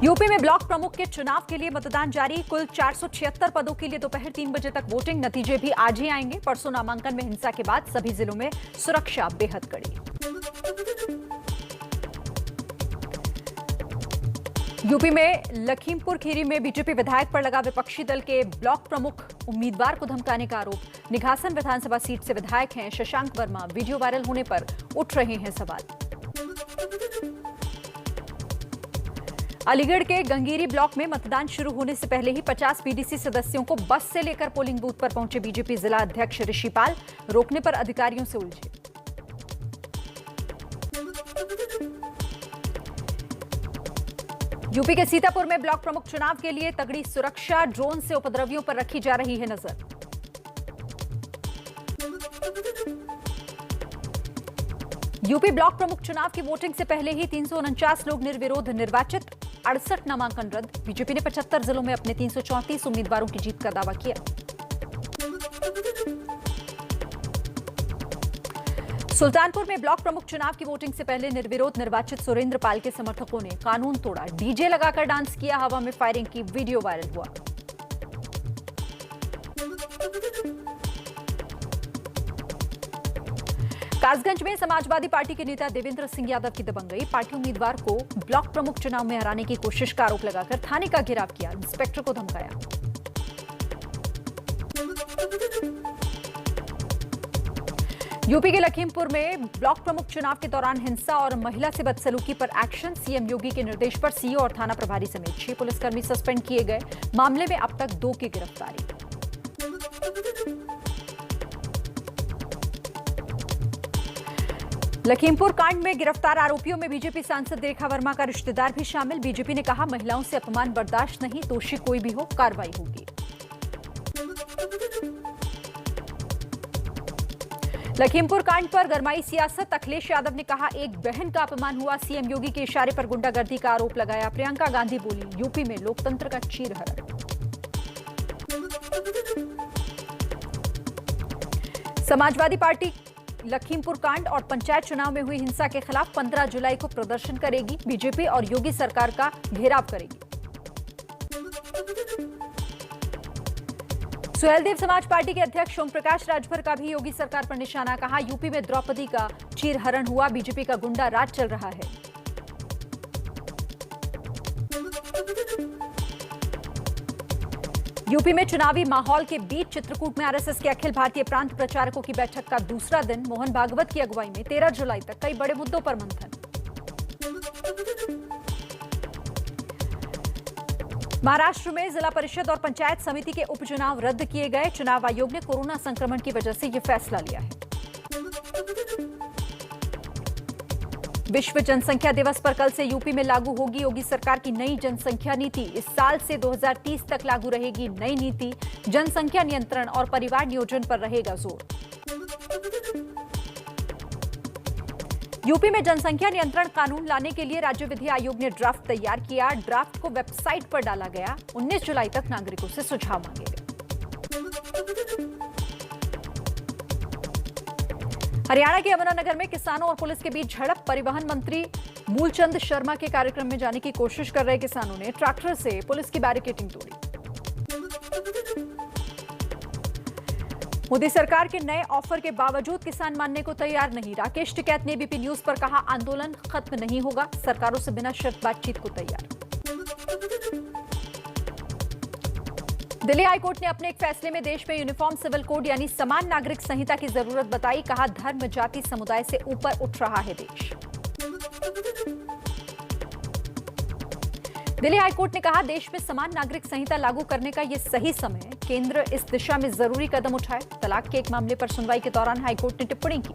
UP में block प्रमुख के चुनाव के लिए मतदान जारी। कुल 476 पदों के लिए दोपहर 3 बजे तक वोटिंग। नतीजे भी आज ही आएंगे। परसों नामांकन में हिंसा के बाद सभी जिलों में सुरक्षा बेहद कड़ी। यूपी में लखीमपुर खीरी में बीजेपी विधायक पर लगा विपक्षी दल के ब्लॉक प्रमुख उम्मीदवार को धमकाने का आरोप। निघासन विधानसभा सीट से विधायक हैं शशांक वर्मा। वीडियो वायरल होने पर उठ रहे हैं सवाल। अलीगढ़ के गंगीरी ब्लॉक में मतदान शुरू होने से पहले ही 50 पीडीसी सदस्यों को बस से लेकर पोलिंग बूथ पर पहुंचे बीजेपी जिला अध्यक्ष ऋषिपाल। रोकने पर अधिकारियों से उलझे। यूपी के सीतापुर में ब्लॉक प्रमुख चुनाव के लिए तगड़ी सुरक्षा। ड्रोन से उपद्रवियों पर रखी जा रही है नजर। यूपी ब्लॉक प्रमुख चुनाव की वोटिंग से पहले ही 349 लोग निर्विरोध निर्वाचित। 68 नामांकन रद्द। बीजेपी ने 75 जिलों में अपने 334 उम्मीदवारों की जीत का दावा किया। सुल्तानपुर में ब्लॉक प्रमुख चुनाव की वोटिंग से पहले निर्विरोध निर्वाचित सुरेंद्र पाल के समर्थकों ने कानून तोड़ा। डीजे लगाकर डांस किया। हवा में फायरिंग की। वीडियो वायरल हुआ। कासगंज में समाजवादी पार्टी के नेता देवेंद्र सिंह यादव की दबंगई। पार्टी उम्मीदवार को ब्लॉक प्रमुख चुनाव में हराने की कोशिश का आरोप लगाकर थाने का घेराव किया। इंस्पेक्टर को धमकाया। यूपी के लखीमपुर में ब्लॉक प्रमुख चुनाव के दौरान हिंसा और महिला से बदसलूकी पर एक्शन। सीएम योगी के निर्देश पर सीओ और थाना प्रभारी समेत 6 पुलिसकर्मी सस्पेंड किए गए। मामले में अब तक 2 की गिरफ्तारी। लखीमपुर कांड में गिरफ्तार आरोपियों में बीजेपी सांसद रेखा वर्मा का रिश्तेदार भी शामिल। बीजेपी ने कहा, महिलाओं से अपमान बर्दाश्त नहीं। दोषी कोई भी हो, कार्रवाई होगी। लखीमपुर कांड पर गरमाई सियासत। अखिलेश यादव ने कहा, एक बहन का अपमान हुआ। सीएम योगी के इशारे पर गुंडागर्दी का आरोप लगाया। प्रियंका गांधी बोली, यूपी में लोकतंत्र का चीरहरण। समाजवादी पार्टी लखीमपुर कांड और पंचायत चुनाव में हुई हिंसा के खिलाफ 15 जुलाई को प्रदर्शन करेगी। बीजेपी और योगी सरकार का घेराव करेगी। सुहेलदेव समाज पार्टी के अध्यक्ष ओम प्रकाश राजभर का भी योगी सरकार पर निशाना। कहा, यूपी में द्रौपदी का चीरहरण हुआ। बीजेपी का गुंडा राज चल रहा है। यूपी में चुनावी माहौल के बीच चित्रकूट में आरएसएस के अखिल भारतीय प्रांत प्रचारकों की बैठक का दूसरा दिन। मोहन भागवत की अगुवाई में 13 जुलाई तक कई बड़े मुद्दों पर मंथन। महाराष्ट्र में जिला परिषद और पंचायत समिति के उपचुनाव रद्द किए गए। चुनाव आयोग ने कोरोना संक्रमण की वजह से यह फैसला लिया है। विश्व जनसंख्या दिवस पर कल से यूपी में लागू होगी योगी सरकार की नई जनसंख्या नीति। इस साल से 2030 तक लागू रहेगी नई नीति। जनसंख्या नियंत्रण और परिवार नियोजन पर रहेगा जोर। यूपी में जनसंख्या नियंत्रण कानून लाने के लिए राज्य विधि आयोग ने ड्राफ्ट तैयार किया। ड्राफ्ट को वेबसाइट पर डाला गया। 19 जुलाई तक नागरिकों से सुझाव मांगे गए। हरियाणा के यमुनानगर में किसानों और पुलिस के बीच झड़प। परिवहन मंत्री मूलचंद शर्मा के कार्यक्रम में जाने की कोशिश कर रहे किसानों ने ट्रैक्टर से पुलिस की बैरिकेडिंग तोड़ी। मोदी सरकार के नए ऑफर के बावजूद किसान मानने को तैयार नहीं। राकेश टिकैत ने एबीपी न्यूज पर कहा, आंदोलन खत्म नहीं होगा। सरकारों से बिना शर्त बातचीत को तैयार। दिल्ली हाईकोर्ट ने अपने एक फैसले में देश में यूनिफॉर्म सिविल कोड यानी समान नागरिक संहिता की जरूरत बताई। कहा, धर्म जाति समुदाय से ऊपर उठ रहा है देश। दिल्ली हाईकोर्ट ने कहा, देश में समान नागरिक संहिता लागू करने का यह सही समय है। केंद्र इस दिशा में जरूरी कदम उठाए। तलाक के एक मामले पर सुनवाई के दौरान हाईकोर्ट ने टिप्पणी की।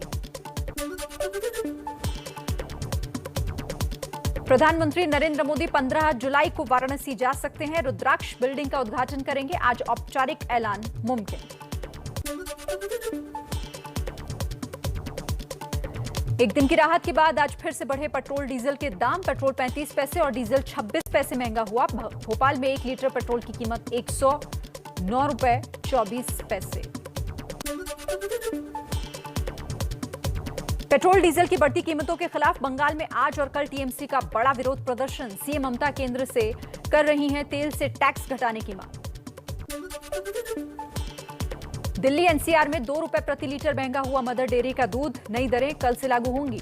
प्रधानमंत्री नरेंद्र मोदी 15 जुलाई को वाराणसी जा सकते हैं। रुद्राक्ष बिल्डिंग का उद्घाटन करेंगे। आज औपचारिक ऐलान मुमकिन। एक दिन की राहत के बाद आज फिर से बढ़े पेट्रोल डीजल के दाम। पेट्रोल 35 पैसे और डीजल 26 पैसे महंगा हुआ। भोपाल में 1 लीटर पेट्रोल की कीमत 109 रुपए 24 पैसे। पेट्रोल डीजल की बढ़ती कीमतों के खिलाफ बंगाल में आज और कल टीएमसी का बड़ा विरोध प्रदर्शन। सीएम ममता केंद्र से कर रही हैं तेल से टैक्स घटाने की मांग। दिल्ली एनसीआर में 2 रुपए प्रति लीटर महंगा हुआ मदर डेयरी का दूध। नई दरें कल से लागू होंगी।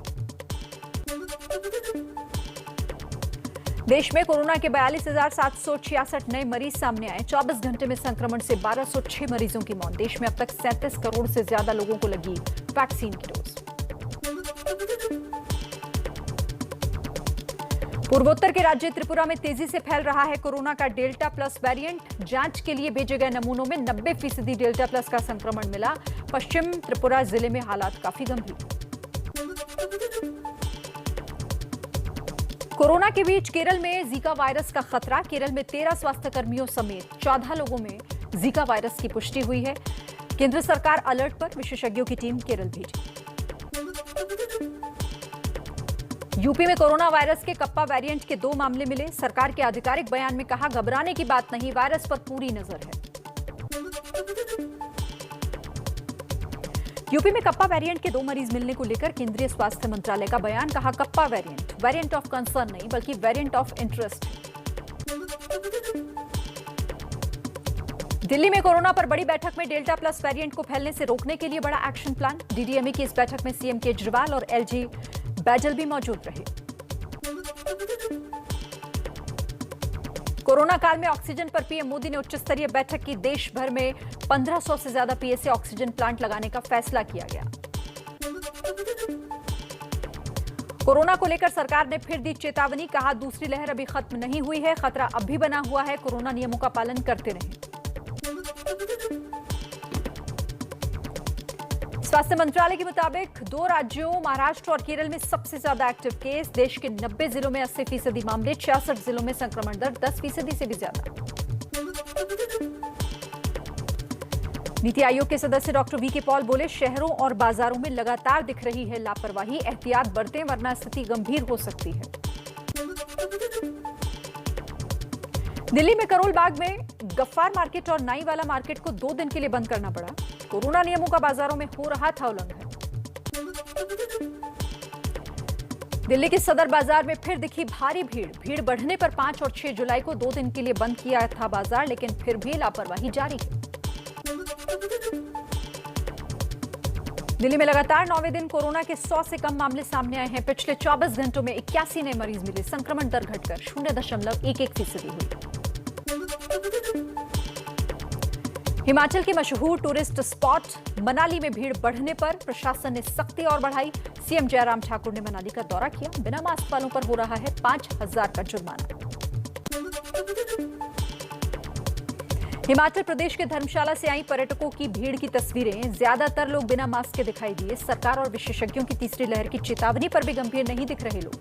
देश में कोरोना के 42,766 नए मरीज सामने आए। 24 घंटे में संक्रमण से 1206 मरीजों की मौत। देश में अब तक 37 करोड़ से ज्यादा लोगों को लगी वैक्सीन की डोज। पूर्वोत्तर के राज्य त्रिपुरा में तेजी से फैल रहा है कोरोना का डेल्टा प्लस वेरिएंट। जांच के लिए भेजे गए नमूनों में 90% डेल्टा प्लस का संक्रमण मिला। पश्चिम त्रिपुरा जिले में हालात काफी गंभीर। कोरोना के बीच केरल में जीका वायरस का खतरा। केरल में 13 स्वास्थ्य कर्मियों समेत 14 लोगों में जीका वायरस की पुष्टि हुई है। केंद्र सरकार अलर्ट पर, विशेषज्ञों की टीम केरल भेजी। यूपी में कोरोना वायरस के कप्पा वेरिएंट के 2 मामले मिले। सरकार के आधिकारिक बयान में कहा, घबराने की बात नहीं, वायरस पर पूरी नजर है। यूपी में कप्पा वेरिएंट के 2 मरीज मिलने को लेकर केंद्रीय स्वास्थ्य मंत्रालय का बयान। कहा, कप्पा वेरिएंट ऑफ कंसर्न नहीं बल्कि वेरिएंट ऑफ इंटरेस्ट है। दिल्ली में कोरोना पर बड़ी बैठक में डेल्टा प्लस वेरिएंट को फैलने से रोकने के लिए बड़ा एक्शन प्लान। डीडीएमए की इस बैठक में सीएम केजरीवाल और एलजी बैजल भी मौजूद रहे। कोरोना काल में ऑक्सीजन पर पीएम मोदी ने उच्च स्तरीय बैठक की। देश भर में 1500 से ज्यादा पीएसए ऑक्सीजन प्लांट लगाने का फैसला किया गया। कोरोना को लेकर सरकार ने फिर दी चेतावनी। कहा, दूसरी लहर अभी खत्म नहीं हुई है, खतरा अब भी बना हुआ है। कोरोना नियमों का पालन करते रहें। स्वास्थ्य मंत्रालय के मुताबिक 2 राज्यों महाराष्ट्र और केरल में सबसे ज्यादा एक्टिव केस। देश के 90 जिलों में 80% मामले। 66 जिलों में संक्रमण दर 10% से भी ज्यादा। नीति आयोग के सदस्य डॉक्टर वीके पॉल बोले, शहरों और बाजारों में लगातार दिख रही है लापरवाही। एहतियात बरतें वरना स्थिति गंभीर हो सकती है। दिल्ली में करोल बाग में गफ्फार मार्केट और नाईवाला मार्केट को 2 दिन के लिए बंद करना पड़ा। कोरोना नियमों का बाजारों में हो रहा था उल्लंघन। दिल्ली के सदर बाजार में फिर दिखी भारी भीड़ बढ़ने पर 5 और 6 जुलाई को 2 दिन के लिए बंद किया था बाजार, लेकिन फिर भी लापरवाही जारी है। दिल्ली में लगातार 9वें दिन कोरोना के 100 से कम मामले सामने आए हैं। पिछले 24 घंटों में 81 नए मरीज मिले। संक्रमण दर घटकर 0.11% हुई। हिमाचल के मशहूर टूरिस्ट स्पॉट मनाली में भीड़ बढ़ने पर प्रशासन ने सख्ती और बढ़ाई। सीएम जयराम ठाकुर ने मनाली का दौरा किया। बिना मास्क वालों पर हो रहा है 5,000 का जुर्माना। हिमाचल प्रदेश के धर्मशाला से आई पर्यटकों की भीड़ की तस्वीरें। ज्यादातर लोग बिना मास्क के दिखाई दिए। सरकार और विशेषज्ञों की तीसरी लहर की चेतावनी पर भी गंभीर नहीं दिख रहे लोग।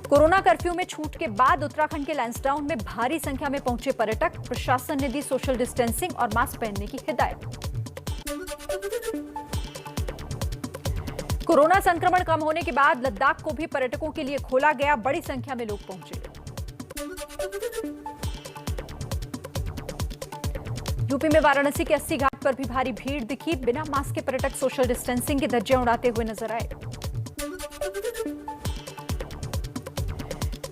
कोरोना कर्फ्यू में छूट के बाद उत्तराखंड के लैंसडाउन में भारी संख्या में पहुंचे पर्यटक। प्रशासन ने दी सोशल डिस्टेंसिंग और मास्क पहनने की हिदायत। कोरोना संक्रमण कम होने के बाद लद्दाख को भी पर्यटकों के लिए खोला गया। बड़ी संख्या में लोग पहुंचे। यूपी में वाराणसी के 80 घाट पर भी भारी भीड़ दिखी। बिना मास्क के पर्यटक सोशल डिस्टेंसिंग की धज्जियां उड़ाते हुए नजर आए।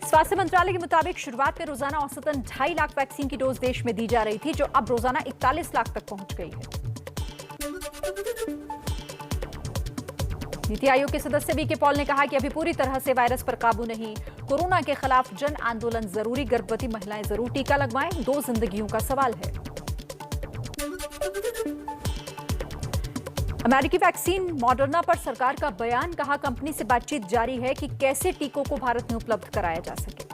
स्वास्थ्य मंत्रालय के मुताबिक शुरुआत में रोजाना औसतन 2.5 लाख वैक्सीन की डोज देश में दी जा रही थी, जो अब रोजाना 41 लाख तक पहुंच गई है। नीति आयोग के सदस्य वीके पॉल ने कहा कि अभी पूरी तरह से वायरस पर काबू नहीं। कोरोना के खिलाफ जन आंदोलन जरूरी। गर्भवती महिलाएं जरूर टीका लगवाएं। 2 जिंदगियों का सवाल है। अमेरिकी वैक्सीन मॉडर्ना पर सरकार का बयान। कहा, कंपनी से बातचीत जारी है कि कैसे टीकों को भारत में उपलब्ध कराया जा सके।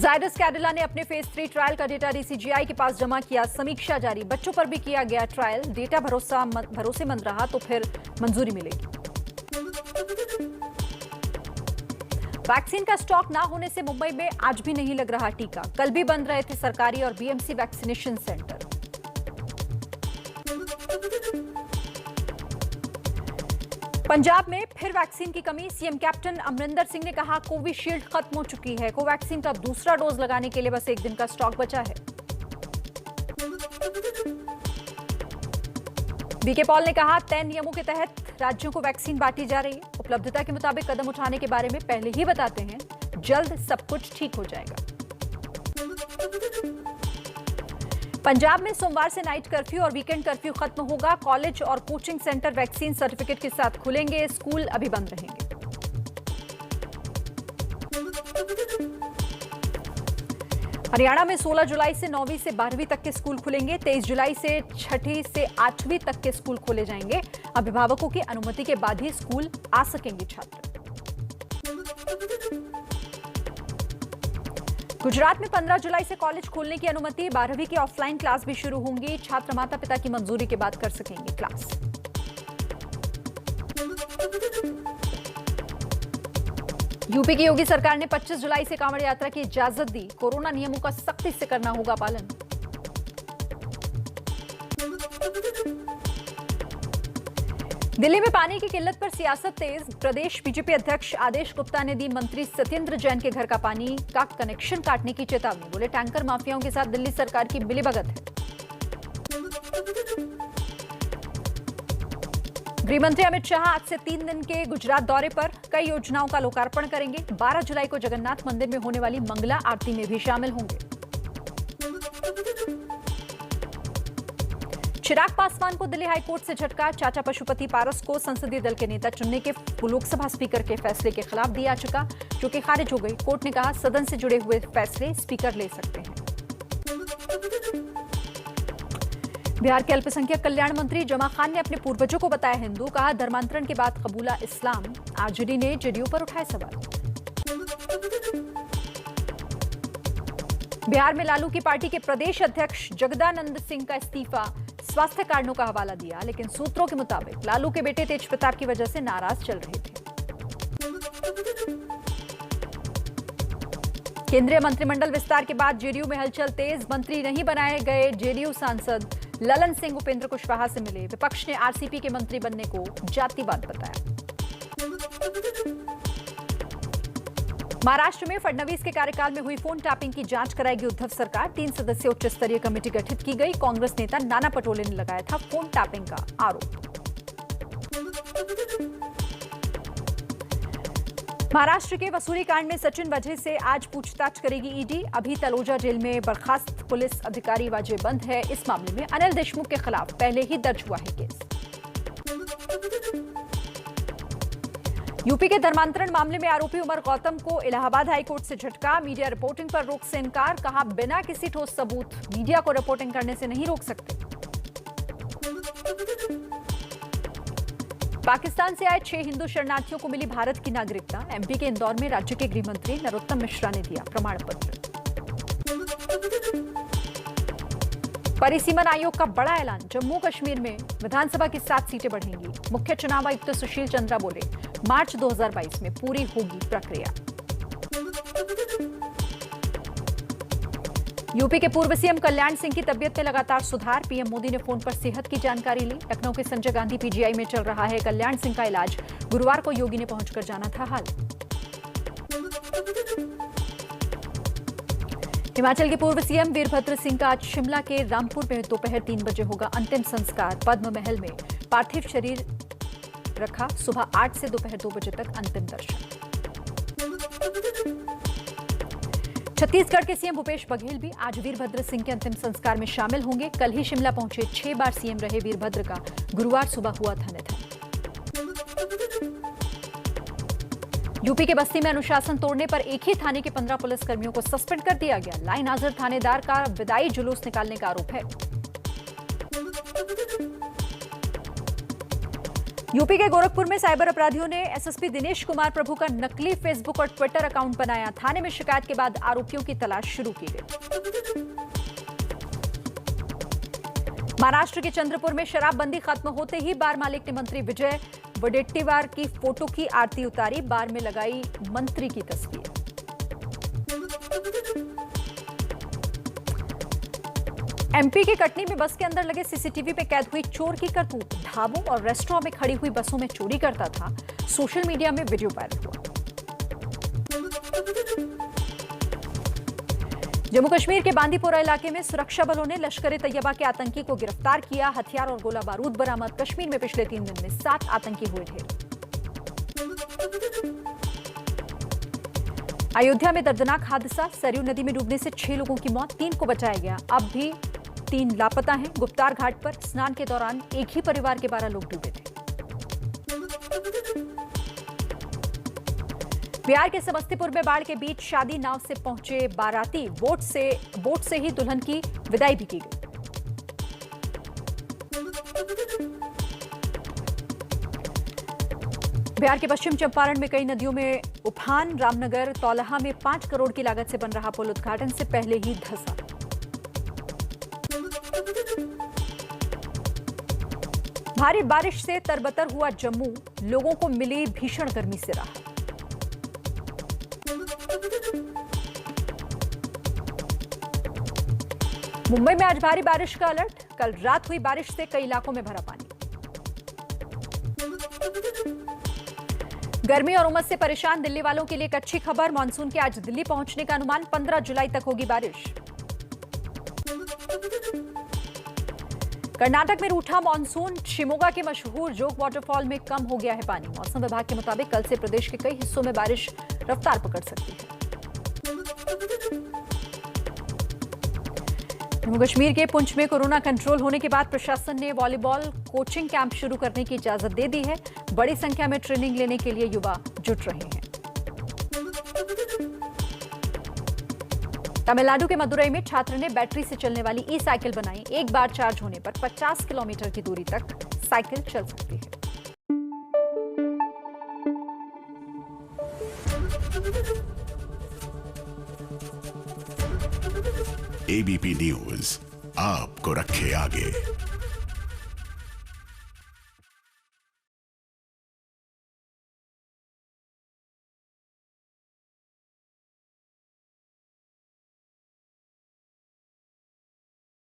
जायडस कैडिला ने अपने फेज 3 ट्रायल का डेटा डीसीजीआई के पास जमा किया। समीक्षा जारी। बच्चों पर भी किया गया ट्रायल। डेटा भरोसेमंद रहा तो फिर मंजूरी मिलेगी। वैक्सीन का स्टॉक ना होने से मुंबई में आज भी नहीं लग रहा टीका। कल भी बंद रहे थे सरकारी और बीएमसी वैक्सीनेशन सेंटर। पंजाब में फिर वैक्सीन की कमी। सीएम कैप्टन अमरिंदर सिंह ने कहा, कोविशील्ड खत्म हो चुकी है। कोवैक्सीन का दूसरा डोज लगाने के लिए बस 1 दिन का स्टॉक बचा है। वीके पॉल ने कहा, तय नियमों के तहत राज्यों को वैक्सीन बांटी जा रही है। उपलब्धता के मुताबिक कदम उठाने के बारे में पहले ही बताते हैं, जल्द सब कुछ ठीक हो जाएगा। पंजाब में सोमवार से नाइट कर्फ्यू और वीकेंड कर्फ्यू खत्म होगा। कॉलेज और कोचिंग सेंटर वैक्सीन सर्टिफिकेट के साथ खुलेंगे। स्कूल अभी बंद रहेंगे। हरियाणा में 16 जुलाई से 9वीं से 12वीं तक के स्कूल खुलेंगे। 23 जुलाई से 6ठी से 8वीं तक के स्कूल खोले जाएंगे। अभिभावकों की अनुमति के बाद ही स्कूल आ सकेंगे छात्र। गुजरात में 15 जुलाई से कॉलेज खोलने की अनुमति। 12वीं की ऑफलाइन क्लास भी शुरू होंगी। छात्र माता पिता की मंजूरी के बाद कर सकेंगे क्लास। यूपी की योगी सरकार ने 25 जुलाई से कांवड़ यात्रा की इजाजत दी। कोरोना नियमों का सख्ती से करना होगा पालन। दिल्ली में पानी की किल्लत पर सियासत तेज। प्रदेश बीजेपी अध्यक्ष आदेश गुप्ता ने दी मंत्री सत्येंद्र जैन के घर का पानी का कनेक्शन काटने की चेतावनी। बोले, टैंकर माफियाओं के साथ दिल्ली सरकार की मिलीभगत है। गृह मंत्री अमित शाह आज से 3 दिन के गुजरात दौरे पर। कई योजनाओं का लोकार्पण करेंगे। 12 जुलाई को जगन्नाथ मंदिर में होने वाली मंगला आरती में भी शामिल होंगे। चिराग पासवान को दिल्ली हाईकोर्ट से झटका। चाचा पशुपति पारस को संसदीय दल के नेता चुनने के लोकसभा स्पीकर के फैसले के खिलाफ दी याचिका, जो कि खारिज हो गई। कोर्ट ने कहा, सदन से जुड़े हुए फैसले स्पीकर ले सकते हैं। बिहार के अल्पसंख्यक कल्याण मंत्री जमा खान ने अपने पूर्वजों को बताया हिंदू। कहा, धर्मांतरण के बाद कबूला इस्लाम। आरजेडी ने जेडीयू पर उठाए सवाल। बिहार में लालू की पार्टी के प्रदेश अध्यक्ष जगदानंद सिंह का इस्तीफा। स्वास्थ्य कारणों का हवाला दिया, लेकिन सूत्रों के मुताबिक लालू के बेटे तेज प्रताप की वजह से नाराज चल रहे थे। केंद्रीय मंत्रिमंडल विस्तार के बाद जेडीयू में हलचल तेज। मंत्री नहीं बनाए गए जेडीयू सांसद ललन सिंह उपेंद्र कुशवाहा से मिले। विपक्ष ने आरसीपी के मंत्री बनने को जातिवाद बताया। महाराष्ट्र में फडणवीस के कार्यकाल में हुई फोन टैपिंग की जांच कराएगी उद्धव सरकार। 3 सदस्यीय उच्च स्तरीय कमेटी गठित की गई। कांग्रेस नेता नाना पटोले ने लगाया था फोन टैपिंग का आरोप। महाराष्ट्र के वसूली कांड में सचिन वाजे से आज पूछताछ करेगी ईडी। अभी तलोजा जेल में बर्खास्त पुलिस अधिकारी वाजे बंद है। इस मामले में अनिल देशमुख के खिलाफ पहले ही दर्ज हुआ है केस। यूपी के धर्मांतरण मामले में आरोपी उमर गौतम को इलाहाबाद हाईकोर्ट से झटका। मीडिया रिपोर्टिंग पर रोक से इनकार। कहा, बिना किसी ठोस सबूत मीडिया को रिपोर्टिंग करने से नहीं रोक सकते। पाकिस्तान से आए 6 हिंदू शरणार्थियों को मिली भारत की नागरिकता। एमपी के इंदौर में राज्य के गृह मंत्री नरोत्तम मिश्रा ने दिया प्रमाण पत्र। परिसीमन आयोग का बड़ा ऐलान। जम्मू कश्मीर में विधानसभा की 7 सीटें बढ़ेंगी। मुख्य चुनाव आयुक्त सुशील चंद्रा बोले, मार्च 2022 में पूरी होगी प्रक्रिया। यूपी के पूर्व सीएम कल्याण सिंह की तबीयत में लगातार सुधार। पीएम मोदी ने फोन पर सेहत की जानकारी ली। लखनऊ के संजय गांधी पीजीआई में चल रहा है कल्याण सिंह का इलाज। गुरुवार को योगी ने पहुंचकर जाना था हाल। हिमाचल के पूर्व सीएम वीरभद्र सिंह का आज शिमला के रामपुर में दोपहर 3 बजे होगा अंतिम संस्कार। पद्म महल में पार्थिव शरीर रखा। सुबह 8 से दोपहर 2 बजे तक अंतिम दर्शन। छत्तीसगढ़ के सीएम भूपेश बघेल भी आज वीरभद्र सिंह के अंतिम संस्कार में शामिल होंगे। कल ही शिमला पहुंचे 6 बार सीएम रहे वीरभद्र का गुरुवार सुबह हुआ था निधन। यूपी के बस्ती में अनुशासन तोड़ने पर एक ही थाने के 15 पुलिसकर्मियों को सस्पेंड कर दिया गया। लाइन हाजिर थानेदार का विदाई जुलूस निकालने का आरोप है। यूपी के गोरखपुर में साइबर अपराधियों ने एसएसपी दिनेश कुमार प्रभु का नकली फेसबुक और ट्विटर अकाउंट बनाया। थाने में शिकायत के बाद आरोपियों की तलाश शुरू की गई। महाराष्ट्र के चंद्रपुर में शराबबंदी खत्म होते ही बार मालिक ने मंत्री विजय वडेट्टीवार की फोटो की आरती उतारी। बार में लगाई मंत्री की तस्वीर। एमपी के कटनी में बस के अंदर लगे सीसीटीवी में कैद हुई चोर की करतूत। ढाबों और रेस्टोरेंट में खड़ी हुई बसों में चोरी करता था। सोशल मीडिया में वीडियो वायरल हुआ। जम्मू कश्मीर के बांदीपोरा इलाके में सुरक्षा बलों ने लश्कर ए तैयबा के आतंकी को गिरफ्तार किया। हथियार और गोला बारूद बरामद। कश्मीर में पिछले 3 दिन में 7 आतंकी हुए ढेर। अयोध्या में दर्दनाक हादसा। सरयू नदी में डूबने से 6 लोगों की मौत, 3 को बचाया गया। अब भी 3 लापता हैं। गुप्तार घाट पर स्नान के दौरान एक ही परिवार के 12 लोग डूबे थे। बिहार के समस्तीपुर में बाढ़ के बीच शादी नाव से पहुंचे बाराती। बोट से ही दुल्हन की विदाई भी की गई। बिहार के पश्चिम चंपारण में कई नदियों में उफान। रामनगर तौलहा में 5 करोड़ की लागत से बन रहा पुल उद्घाटन से पहले ही धंसा। भारी बारिश से तरबतर हुआ जम्मू। लोगों को मिली भीषण गर्मी से राहत। मुंबई में आज भारी बारिश का अलर्ट। कल रात हुई बारिश से कई इलाकों में भरा पानी। गर्मी और उमस से परेशान दिल्ली वालों के लिए एक अच्छी खबर। मानसून के आज दिल्ली पहुंचने का अनुमान। 15 जुलाई तक होगी बारिश। कर्नाटक में रूठा मानसून। शिमोगा के मशहूर जोग वाटरफॉल में कम हो गया है पानी। मौसम विभाग के मुताबिक कल से प्रदेश के कई हिस्सों में बारिश रफ्तार पकड़ सकती है। जम्मू कश्मीर के पुंछ में कोरोना कंट्रोल होने के बाद प्रशासन ने वॉलीबॉल कोचिंग कैंप शुरू करने की इजाजत दे दी है। बड़ी संख्या में ट्रेनिंग लेने के लिए युवा जुट रहे हैं। तमिलनाडु के मदुरई में छात्र ने बैटरी से चलने वाली ई साइकिल बनाई। एक बार चार्ज होने पर 50 किलोमीटर की दूरी तक साइकिल चल सकती है। एबीपी न्यूज आपको रखे आगे।